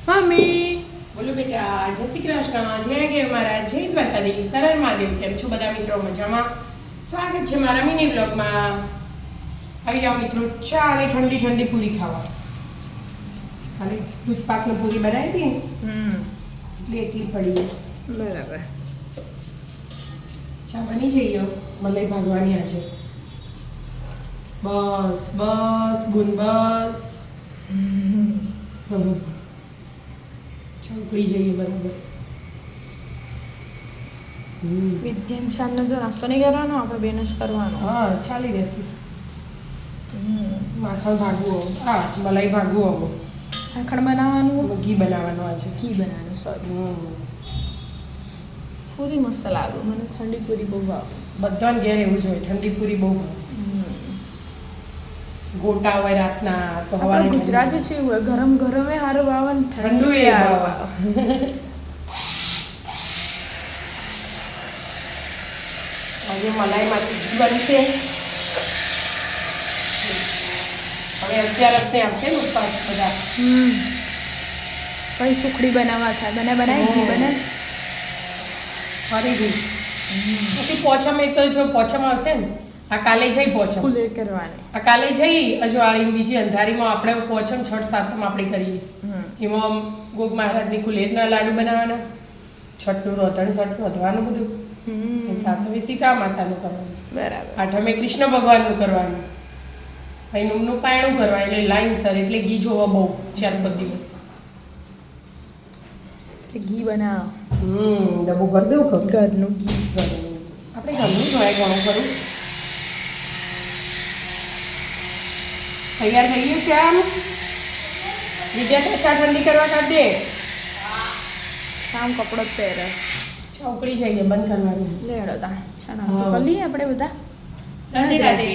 Mummy બોલો બેટા, જય શ્રી કૃષ્ણ, જય ગેર મહારાજ, જય દ્વારકાધીશ, સરળ મહાદેવ. કેમ છો બધા મિત્રો? મજામાં? સ્વાગત છે મારા મિની બ્લોગમાં. આવી જાઓ મિત્રો, ચા અને ઠંડી ઠંડી પૂરી ખાવા. ખાલી દૂધ પાકની પૂરી બનાવી હતી એટલે એટલી પડી. બરાબર. ચા બની જઈએ, મલાઈ ભાગવાની આજે. બસ બસ ગુન બસ. ઉકળી જઈએ બરાબર. વિદ્યાન શામનો જો નાસ્તો નહીં કરવાનો, આપણે બેન જ કરવાનો. હા, ચાલી રહેશે. માખણ ભાગવું હા, મલાઈ ભાગવું હવે. માખણ બનાવવાનું, ઘી બનાવવાનું આજે. ઘી બનાવવાનું. સોરી, પૂરી મસ્ત લાગે મને. ઠંડી પૂરી બહુ ભાવે. બધાને ઘેર એવું જ હોય, ઠંડી પૂરી બહુ ભાવે. ગોટા હોય રાતના તો આપણે હવારે ગુજરાતી છે એવું હોય, ગરમ ગરમ એ સારું ભાવે ને ઠંડુ એ સારું ભાવે. આજે મલાઈમાંથી ઘી બનશે. હવે 11 આવશે ને ઉપવાસ બધા. પછી સુખડી બનાવવા થાય. બનાવી ઘી બને. ફરી ઘી પછી પોચમ એ તો જો પોચમ આવશે ને, આ કાલે જઈ પોચમ. ખુલે કરવાની. આ કાલે જઈ અજવાળી બીજી અંધારીમાં આપણે પોચમ 6 સાતમ આપણે કરીએ. એમાં ગોગ મહારાજની કુલેરના લાડુ બનાવવાના, છઠનું રોતણ છઠ વધવાનું બધું. સાતમે સીતા માતાનું કરવાનું, બરાબર. આઠમે કૃષ્ણ ભગવાનનું કરવાનું, પછી નુમનું પાયણું કરવા. એટલે લાઈન સર એટલે ઘી જોવા બહુ 4-5 દિવસ. એટલે ઘી બનાવો. ડબ્બો ભરી દઉં ખરું. ઘરનું ઘી. આપણે ઘરનું જ હોય ઘણું ખરું. તૈયાર થઈ ગયું છે આમ? વિદ્યા ચા ઠંડી કરવા કાઢ દે. આમ કપડો જ પહેરે. ચા ઉકળી જઈએ, બંધ કરવાનું. લેડો તા. ચા નાસ્તો કરી લઈએ આપણે બધા. રાધે રાધે.